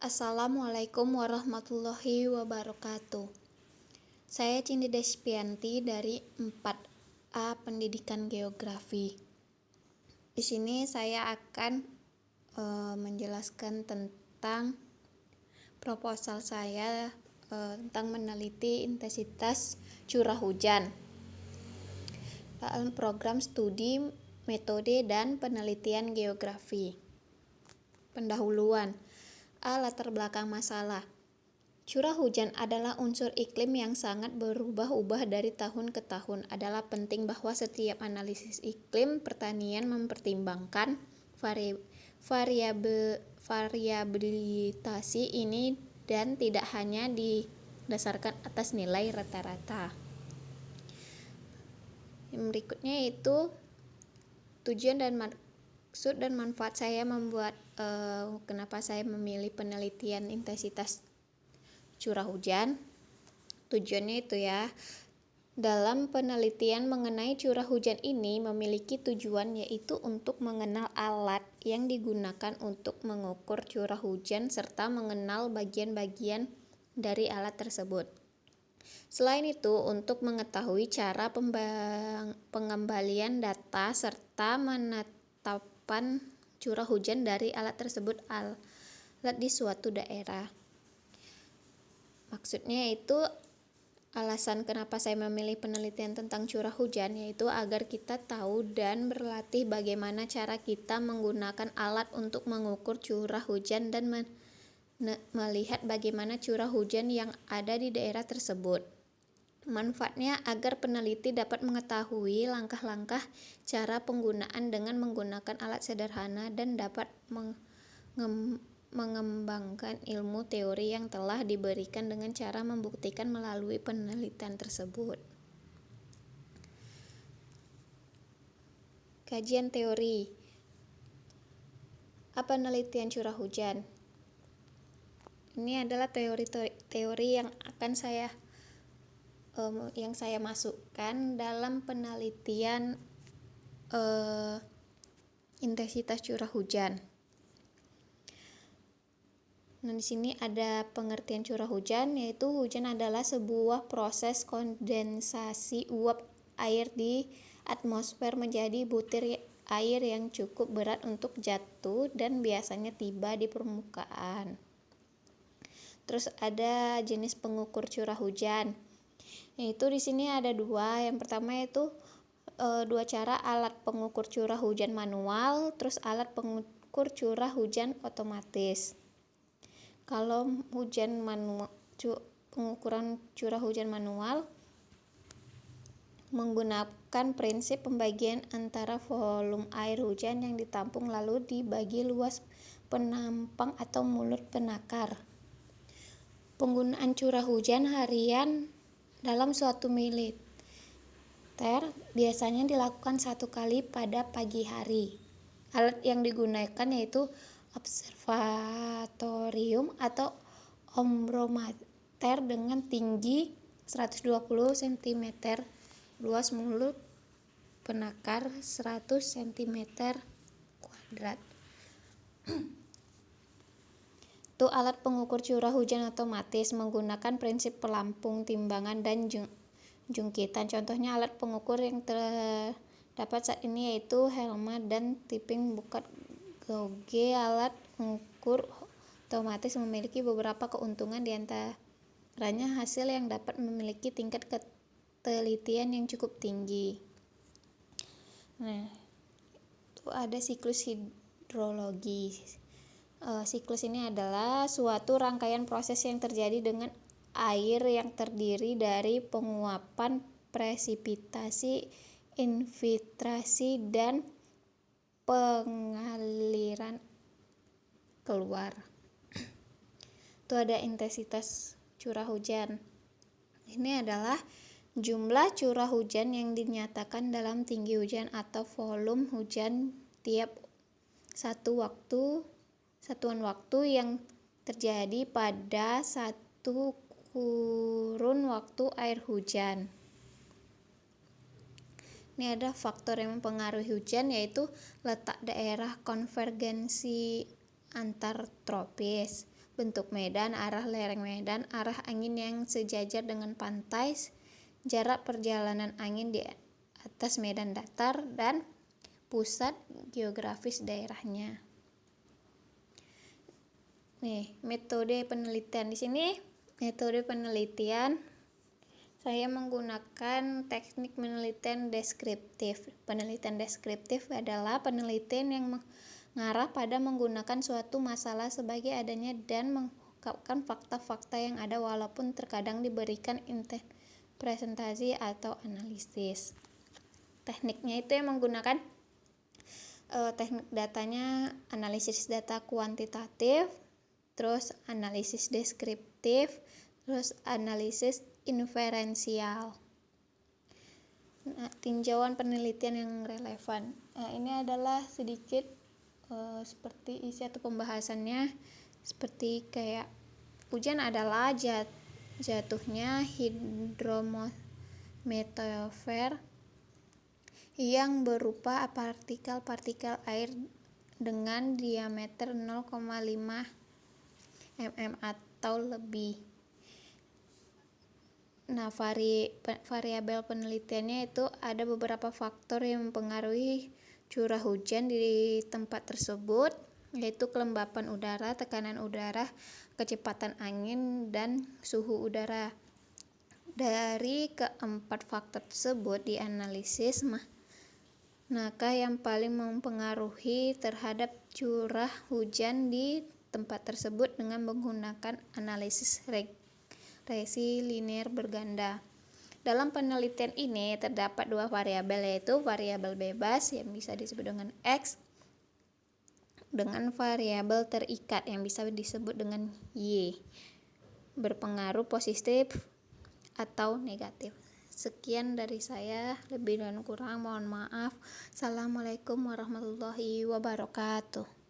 Assalamualaikum warahmatullahi wabarakatuh. Saya Cindy Despianti dari 4A Pendidikan Geografi. Di sini saya akan menjelaskan tentang proposal saya tentang meneliti intensitas curah hujan dalam program studi metode dan penelitian geografi. Pendahuluan. Latar belakang masalah. Curah hujan adalah unsur iklim yang sangat berubah-ubah dari tahun ke tahun. Adalah penting bahwa setiap analisis iklim pertanian mempertimbangkan variabilitas ini dan tidak hanya didasarkan atas nilai rata-rata. Yang berikutnya itu tujuan dan maksud dan manfaat saya membuat kenapa saya memilih penelitian intensitas curah hujan. Tujuannya itu dalam penelitian mengenai curah hujan ini memiliki tujuan yaitu untuk mengenal alat yang digunakan untuk mengukur curah hujan serta mengenal bagian-bagian dari alat tersebut. Selain itu, untuk mengetahui cara pengembalian data serta menetapkan curah hujan dari alat tersebut alat di suatu daerah. Maksudnya itu alasan kenapa saya memilih penelitian tentang curah hujan yaitu agar kita tahu dan berlatih bagaimana cara kita menggunakan alat untuk mengukur curah hujan dan melihat bagaimana curah hujan yang ada di daerah tersebut. Manfaatnya agar peneliti dapat mengetahui langkah-langkah cara penggunaan dengan menggunakan alat sederhana dan dapat mengembangkan ilmu teori yang telah diberikan dengan cara membuktikan melalui penelitian tersebut. Kajian teori. Apa penelitian curah hujan? Ini adalah teori yang akan saya masukkan dalam penelitian intensitas curah hujan. Nah, di sini ada pengertian curah hujan, yaitu hujan adalah sebuah proses kondensasi uap air di atmosfer menjadi butir air yang cukup berat untuk jatuh dan biasanya tiba di permukaan. Terus ada jenis pengukur curah hujan. Yaitu di sini ada dua. Yang pertama itu dua cara, alat pengukur curah hujan manual, terus alat pengukur curah hujan otomatis. Kalau pengukuran curah hujan manual menggunakan prinsip pembagian antara volume air hujan yang ditampung lalu dibagi luas penampang atau mulut penakar. Penggunaan curah hujan harian dalam suatu mililiter biasanya dilakukan 1 kali pada pagi hari. Alat yang digunakan yaitu observatorium atau ombrometer dengan tinggi 120 cm, luas mulut penakar 100 cm². Itu alat pengukur curah hujan otomatis menggunakan prinsip pelampung, timbangan, dan jungkitan. Contohnya alat pengukur yang terdapat saat ini yaitu Helmer dan tipping bucket gauge. Alat pengukur otomatis memiliki beberapa keuntungan, diantaranya hasil yang dapat memiliki tingkat ketelitian yang cukup tinggi. Nah, itu ada siklus hidrologi. Siklus ini adalah suatu rangkaian proses yang terjadi dengan air yang terdiri dari penguapan, presipitasi, infiltrasi, dan pengaliran keluar. Itu ada intensitas curah hujan. Ini adalah jumlah curah hujan yang dinyatakan dalam tinggi hujan atau volume hujan tiap satuan waktu yang terjadi pada satu kurun waktu air hujan. Ini ada faktor yang mempengaruhi hujan yaitu letak daerah konvergensi antar tropis, bentuk medan, arah lereng medan, arah angin yang sejajar dengan pantai, jarak perjalanan angin di atas medan datar, dan pusat geografis daerahnya. Nih, metode penelitian di sini. Metode penelitian saya menggunakan teknik penelitian deskriptif. Penelitian deskriptif adalah penelitian yang mengarah pada menggunakan suatu masalah sebagai adanya dan mengungkapkan fakta-fakta yang ada walaupun terkadang diberikan interpretasi atau analisis. Tekniknya itu yang menggunakan teknik datanya analisis data kuantitatif, terus analisis deskriptif, terus analisis inferensial. Nah, tinjauan penelitian yang relevan. Nah, ini adalah sedikit seperti isi atau pembahasannya, seperti kayak hujan adalah jatuhnya hidrometeor yang berupa partikel-partikel air dengan diameter 0,5 mm atau lebih. Nah, variabel penelitiannya itu ada beberapa faktor yang mempengaruhi curah hujan di tempat tersebut, yaitu kelembapan udara, tekanan udara, kecepatan angin, dan suhu udara. Dari keempat faktor tersebut dianalisis, maka yang paling mempengaruhi terhadap curah hujan di tempat tersebut dengan menggunakan analisis regresi linear berganda. Dalam penelitian ini terdapat dua variabel, yaitu variabel bebas yang bisa disebut dengan X dengan variabel terikat yang bisa disebut dengan Y, berpengaruh positif atau negatif. Sekian dari saya, lebih dan kurang mohon maaf. Assalamualaikum warahmatullahi wabarakatuh.